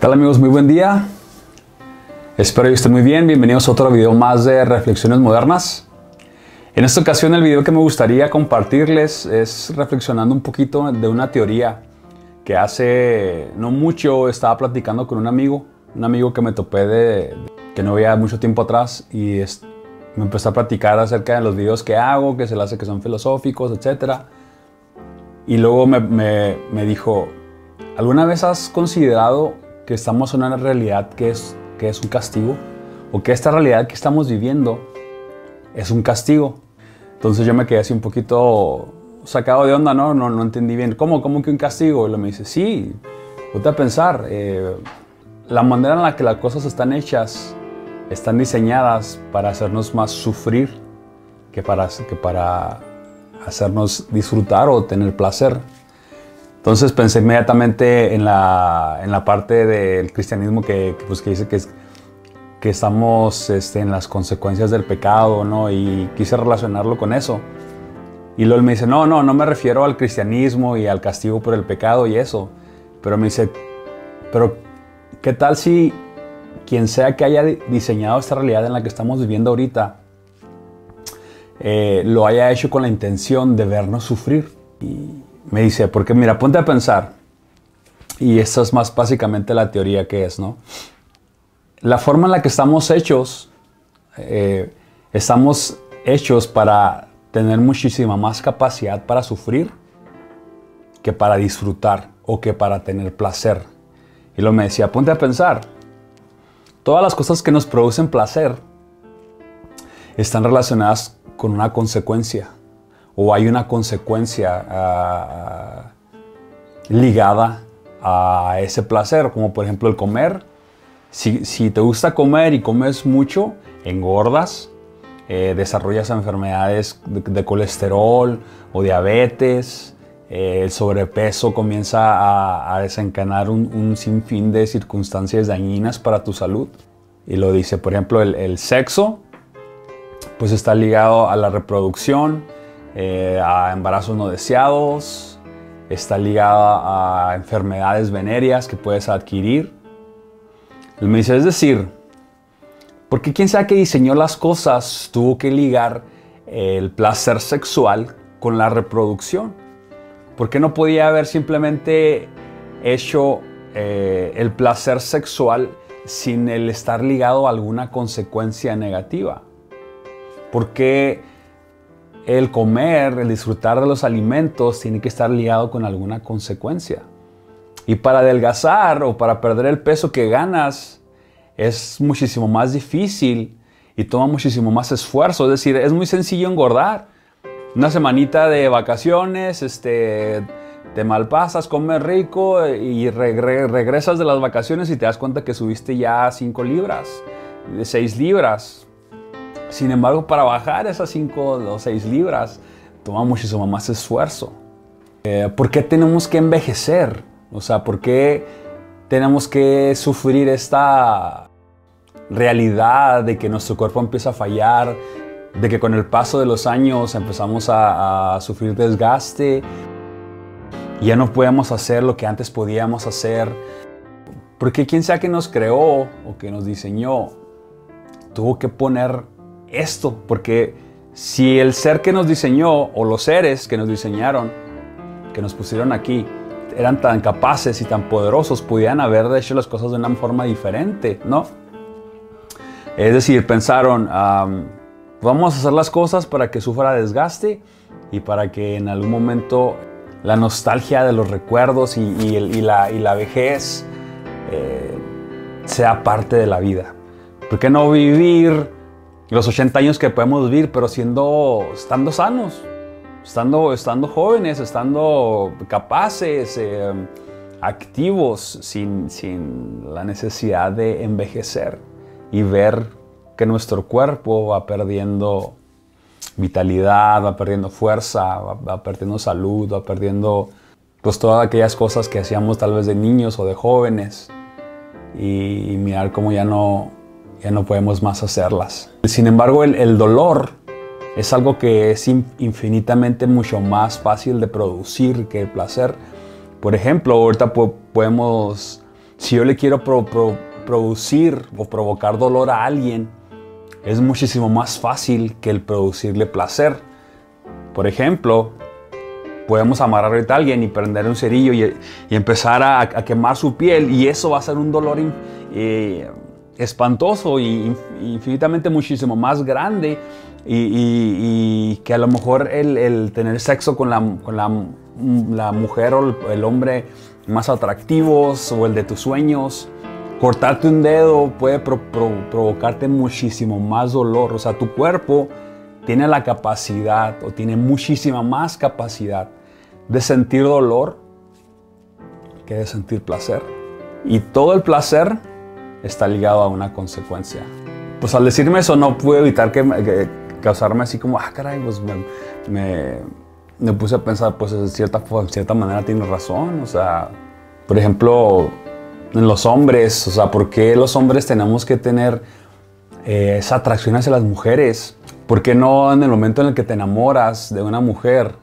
¿Qué tal, amigos? Muy buen día. Espero que estén muy bien. Bienvenidos a otro video más de Reflexiones Modernas. En esta ocasión el video que me gustaría compartirles es reflexionando un poquito de una teoría que hace no mucho estaba platicando con un amigo que me topé que no veía mucho tiempo atrás, y me empezó a platicar acerca de los videos que hago, que se le hace que son filosóficos, etc. Y luego me dijo: ¿alguna vez has considerado que estamos en una realidad que es un castigo? ¿O que esta realidad que estamos viviendo es un castigo? Entonces yo me quedé así un poquito sacado de onda, no entendí bien. ¿Cómo que un castigo? Y luego me dice: sí, ponte a pensar, la manera en la que las cosas están hechas, están diseñadas para hacernos más sufrir que para hacernos disfrutar o tener placer. Entonces pensé inmediatamente en la parte del cristianismo que dice que estamos en las consecuencias del pecado, ¿no? Y quise relacionarlo con eso. Y luego él me dice: no me refiero al cristianismo y al castigo por el pecado y eso. Pero me dice: pero ¿qué tal si quien sea que haya diseñado esta realidad en la que estamos viviendo ahorita lo haya hecho con la intención de vernos sufrir? Y me dice: porque mira, ponte a pensar, y esta es más básicamente la teoría que es, ¿no? La forma en la que estamos hechos para tener muchísima más capacidad para sufrir que para disfrutar o que para tener placer. Y luego me decía: ponte a pensar, todas las cosas que nos producen placer están relacionadas con una consecuencia, o hay una consecuencia ligada a ese placer, como por ejemplo el comer. Si te gusta comer y comes mucho, engordas, desarrollas enfermedades de colesterol o diabetes, el sobrepeso comienza a desencadenar un sinfín de circunstancias dañinas para tu salud. Y lo dice, por ejemplo, el sexo, pues está ligado a la reproducción, a embarazos no deseados, está ligada a enfermedades venéreas que puedes adquirir. Él me dice: es decir, ¿por qué quien sea que diseñó las cosas tuvo que ligar el placer sexual con la reproducción? ¿Por qué no podía haber simplemente hecho el placer sexual sin el estar ligado a alguna consecuencia negativa? ¿Por qué el comer, el disfrutar de los alimentos tiene que estar ligado con alguna consecuencia? Y para adelgazar o para perder el peso que ganas es muchísimo más difícil y toma muchísimo más esfuerzo. Es decir, es muy sencillo engordar. Una semanita de vacaciones, te malpasas, comes rico y regresas de las vacaciones y te das cuenta que subiste ya 5 libras, 6 libras. Sin embargo, para bajar esas 5 o 6 libras toma muchísimo más esfuerzo. ¿Por qué tenemos que envejecer? O sea, ¿por qué tenemos que sufrir esta realidad de que nuestro cuerpo empieza a fallar, de que con el paso de los años empezamos a sufrir desgaste y ya no podemos hacer lo que antes podíamos hacer? ¿Por qué quien sea que nos creó o que nos diseñó tuvo que poner esto? Porque si el ser que nos diseñó o los seres que nos diseñaron, que nos pusieron aquí, eran tan capaces y tan poderosos, pudieran haber hecho las cosas de una forma diferente, ¿no? Es decir, pensaron, vamos a hacer las cosas para que sufra desgaste y para que en algún momento la nostalgia de los recuerdos y la vejez sea parte de la vida. ¿Por qué no vivir los 80 años que podemos vivir, pero estando sanos? Estando jóvenes, estando capaces, activos, sin la necesidad de envejecer y ver que nuestro cuerpo va perdiendo vitalidad, va perdiendo fuerza, va perdiendo salud, va perdiendo pues todas aquellas cosas que hacíamos tal vez de niños o de jóvenes, y mirar cómo ya no podemos más hacerlas. Sin embargo, el dolor es algo que es infinitamente mucho más fácil de producir que el placer. Por ejemplo, ahorita podemos Si yo le quiero producir o provocar dolor a alguien, es muchísimo más fácil que el producirle placer. Por ejemplo, podemos amarrar ahorita a alguien y prender un cerillo y empezar a quemar su piel, y eso va a ser un dolor espantoso y infinitamente muchísimo más grande, y que a lo mejor el tener sexo con la mujer o el hombre más atractivos o el de tus sueños, cortarte un dedo puede provocarte muchísimo más dolor. O sea, tu cuerpo tiene la capacidad, o tiene muchísima más capacidad de sentir dolor que de sentir placer. Y todo el placer está ligado a una consecuencia. Pues al decirme eso no pude evitar que causarme así como, caray, pues me puse a pensar, pues de cierta manera tienes razón. O sea, por ejemplo, en los hombres, o sea, ¿por qué los hombres tenemos que tener esa atracción hacia las mujeres? ¿Por qué no en el momento en el que te enamoras de una mujer,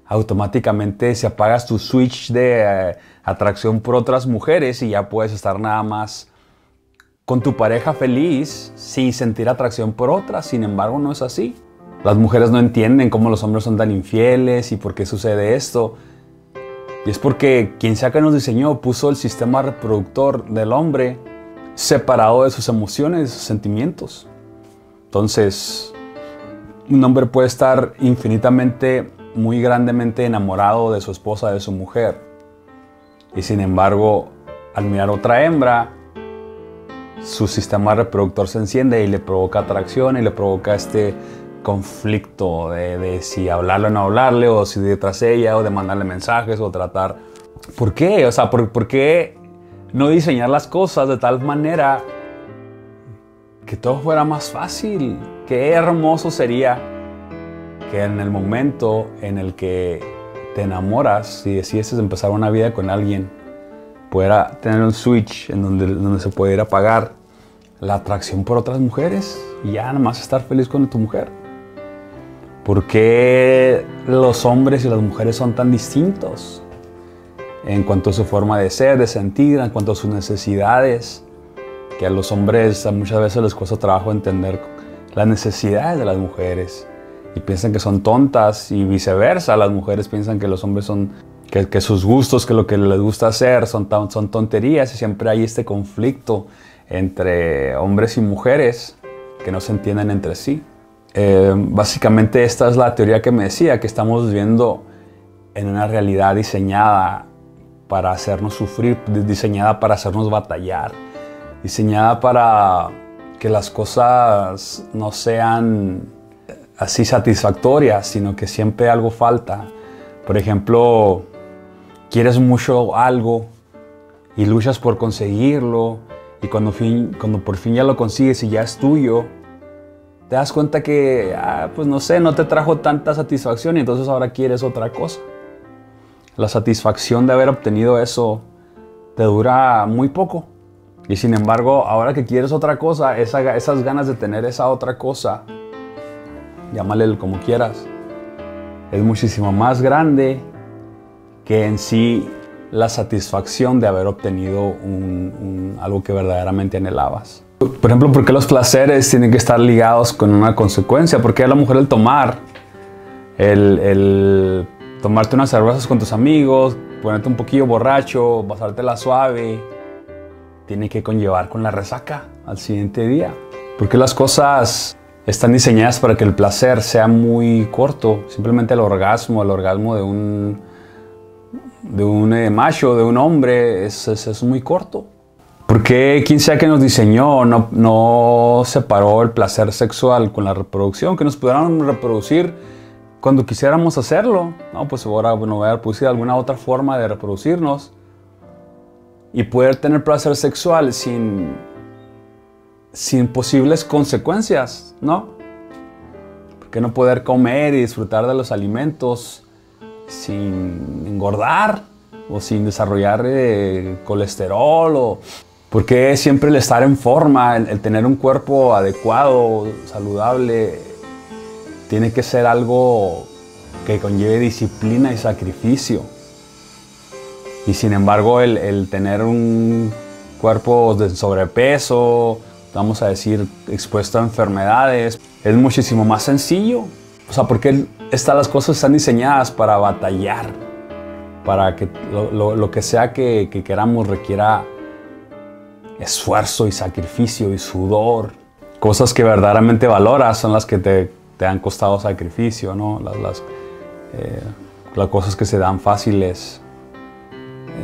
automáticamente si apagas tu switch de atracción por otras mujeres y ya puedes estar nada más con tu pareja feliz sin sentir atracción por otras? Sin embargo, no es así. Las mujeres no entienden cómo los hombres son tan infieles y por qué sucede esto. Y es porque quien sea que nos diseñó puso el sistema reproductor del hombre separado de sus emociones, de sus sentimientos. Entonces, un hombre puede estar infinitamente, muy grandemente enamorado de su esposa, de su mujer. Y sin embargo, al mirar otra hembra, su sistema reproductor se enciende y le provoca atracción y le provoca este conflicto de si hablarle o no hablarle, o si ir detrás de ella, o de mandarle mensajes, o tratar. ¿Por qué? O sea, ¿por qué no diseñar las cosas de tal manera que todo fuera más fácil? Qué hermoso sería que en el momento en el que te enamoras y decides empezar una vida con alguien, pudiera tener un switch en donde se pudiera apagar la atracción por otras mujeres y ya nada más estar feliz con tu mujer. ¿Por qué los hombres y las mujeres son tan distintos en cuanto a su forma de ser, de sentir, en cuanto a sus necesidades? Que a los hombres muchas veces les cuesta trabajo entender las necesidades de las mujeres y piensan que son tontas, y viceversa, las mujeres piensan que los hombres son, que sus gustos, que lo que les gusta hacer son tonterías, y siempre hay este conflicto entre hombres y mujeres que no se entienden entre sí. Básicamente esta es la teoría que me decía, que estamos viviendo en una realidad diseñada para hacernos sufrir, diseñada para hacernos batallar, diseñada para que las cosas no sean así satisfactorias, sino que siempre algo falta. Por ejemplo, quieres mucho algo y luchas por conseguirlo, y cuando por fin ya lo consigues y ya es tuyo, te das cuenta que, pues no sé, no te trajo tanta satisfacción, y entonces ahora quieres otra cosa. La satisfacción de haber obtenido eso te dura muy poco. Y sin embargo, ahora que quieres otra cosa, esas ganas de tener esa otra cosa, llámale como quieras, es muchísimo más grande que en sí la satisfacción de haber obtenido algo que verdaderamente anhelabas. Por ejemplo, ¿por qué los placeres tienen que estar ligados con una consecuencia? ¿Por qué a la mujer el tomarte unas cervezas con tus amigos, ponerte un poquillo borracho, pasártela suave, tiene que conllevar con la resaca al siguiente día? ¿Por qué las cosas están diseñadas para que el placer sea muy corto? Simplemente el orgasmo de un macho, de un hombre, es muy corto. ¿Por qué quien sea que nos diseñó no separó el placer sexual con la reproducción? Que nos pudieran reproducir cuando quisiéramos hacerlo. No, pues ahora voy a reproducir alguna otra forma de reproducirnos y poder tener placer sexual sin posibles consecuencias, ¿no? ¿Por qué no poder comer y disfrutar de los alimentos sin engordar o sin desarrollar colesterol? ¿Por qué siempre el estar en forma, el tener un cuerpo adecuado, saludable, tiene que ser algo que conlleve disciplina y sacrificio? Y sin embargo, el tener un cuerpos de sobrepeso, vamos a decir, expuesto a enfermedades. Es muchísimo más sencillo. O sea, porque las cosas están diseñadas para batallar, para que lo que sea que queramos requiera esfuerzo y sacrificio y sudor. Cosas que verdaderamente valoras son las que te han costado sacrificio, ¿no? Las cosas que se dan fáciles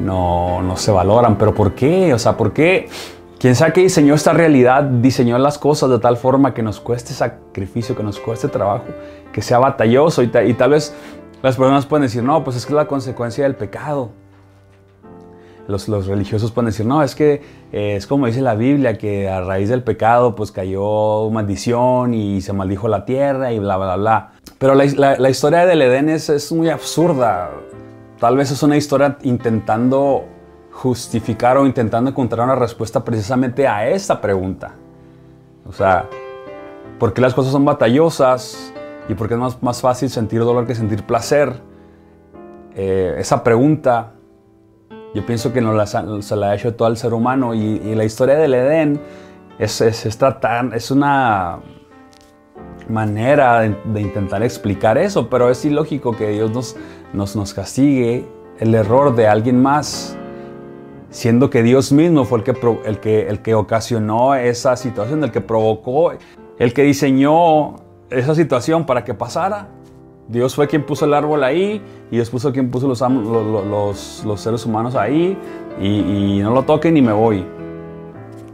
no se valoran. ¿Pero por qué? O sea, ¿por qué? Quien sea que diseñó esta realidad, diseñó las cosas de tal forma que nos cueste sacrificio, que nos cueste trabajo, que sea batalloso. Y tal vez las personas pueden decir, no, pues es que es la consecuencia del pecado. Los religiosos pueden decir, no, es que es como dice la Biblia, que a raíz del pecado pues cayó maldición y se maldijo la tierra y bla, bla, bla. Pero la historia del Edén es muy absurda. Tal vez es una historia intentando justificar o intentando encontrar una respuesta precisamente a esta pregunta. O sea, ¿por qué las cosas son batallosas? ¿Y por qué es más fácil sentir dolor que sentir placer? Esa pregunta yo pienso que se la ha hecho todo el ser humano, y la historia del Edén es una manera de intentar explicar eso, pero es ilógico que Dios nos castigue el error de alguien más, siendo que Dios mismo fue el que ocasionó esa situación, el que provocó, el que diseñó esa situación para que pasara. Dios fue quien puso el árbol ahí, y Dios puso quien puso los seres humanos ahí, y no lo toquen y me voy.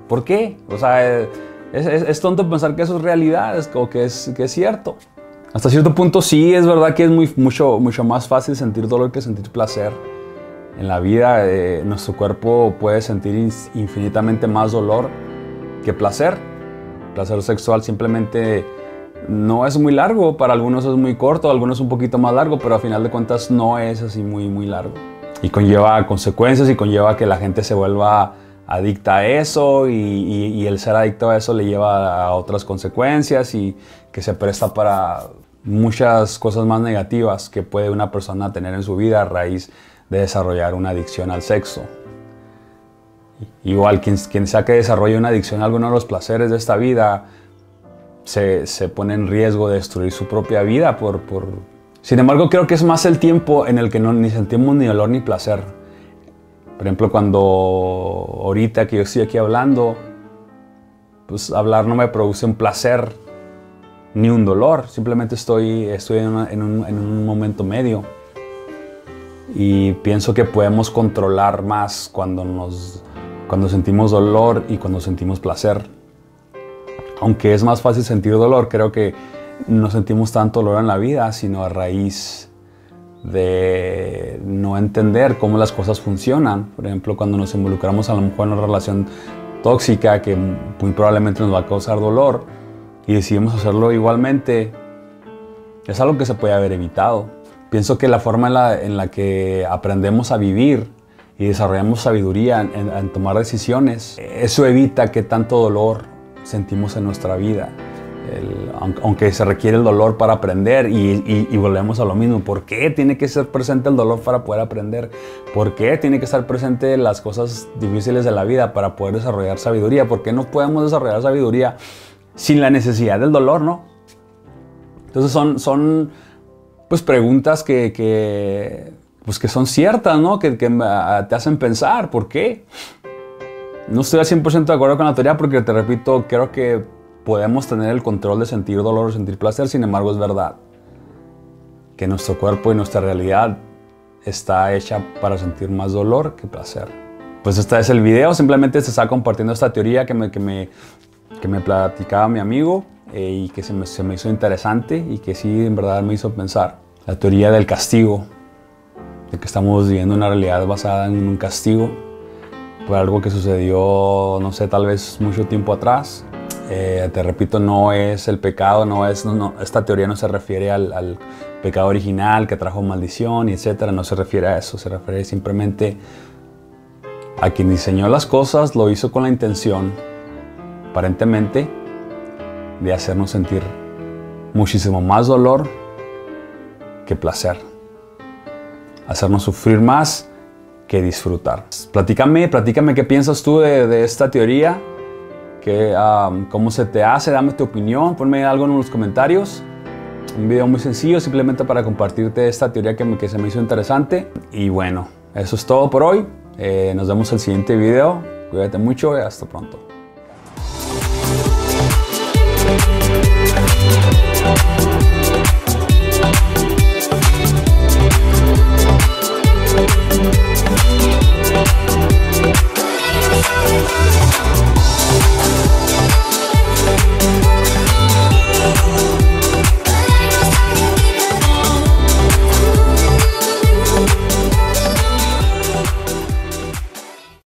¿Por qué? O sea, es tonto pensar que eso es realidad, o que es cierto. Hasta cierto punto sí, es verdad que es mucho más fácil sentir dolor que sentir placer. En la vida nuestro cuerpo puede sentir infinitamente más dolor que placer. Placer sexual simplemente no es muy largo, para algunos es muy corto, algunos un poquito más largo, pero a final de cuentas no es así muy largo. Y conlleva consecuencias, y conlleva que la gente se vuelva adicta a eso, y el ser adicto a eso le lleva a otras consecuencias, y que se presta para muchas cosas más negativas que puede una persona tener en su vida a raíz de desarrollar una adicción al sexo. Igual, quien sea que desarrolle una adicción a alguno de los placeres de esta vida, se pone en riesgo de destruir su propia vida. Sin embargo, creo que es más el tiempo en el que ni sentimos ni dolor ni placer. Por ejemplo, cuando ahorita que yo estoy aquí hablando, pues hablar no me produce un placer ni un dolor. Simplemente estoy en un momento medio. Y pienso que podemos controlar más cuando sentimos dolor y cuando sentimos placer. Aunque es más fácil sentir dolor, creo que no sentimos tanto dolor en la vida, sino a raíz de no entender cómo las cosas funcionan. Por ejemplo, cuando nos involucramos a lo mejor en una relación tóxica que muy probablemente nos va a causar dolor, y decidimos hacerlo igualmente, es algo que se puede haber evitado. Pienso que la forma en la que aprendemos a vivir y desarrollamos sabiduría en tomar decisiones, eso evita que tanto dolor sentimos en nuestra vida. Aunque se requiere el dolor para aprender, y volvemos a lo mismo. ¿Por qué tiene que ser presente el dolor para poder aprender? ¿Por qué tiene que estar presente las cosas difíciles de la vida para poder desarrollar sabiduría? ¿Por qué no podemos desarrollar sabiduría sin la necesidad del dolor, no? Entonces son pues preguntas que son ciertas, ¿no? Que te hacen pensar, ¿por qué? No estoy al 100% de acuerdo con la teoría, porque te repito, creo que podemos tener el control de sentir dolor o sentir placer. Sin embargo, es verdad que nuestro cuerpo y nuestra realidad está hecha para sentir más dolor que placer. Pues este es el video, simplemente se está compartiendo esta teoría que me platicaba mi amigo, y que se me hizo interesante, y que sí, en verdad me hizo pensar. La teoría del castigo, de que estamos viviendo una realidad basada en un castigo por algo que sucedió, no sé, tal vez mucho tiempo atrás. Te repito, no es el pecado, esta teoría no se refiere al pecado original que trajo maldición y etcétera, no se refiere a eso, se refiere simplemente a quien diseñó las cosas, lo hizo con la intención, aparentemente, de hacernos sentir muchísimo más dolor que placer, hacernos sufrir más que disfrutar. Platícame qué piensas tú de esta teoría, cómo se te hace, dame tu opinión, ponme algo en los comentarios. Un video muy sencillo, simplemente para compartirte esta teoría que se me hizo interesante. Y bueno, eso es todo por hoy. Nos vemos en el siguiente video. Cuídate mucho y hasta pronto.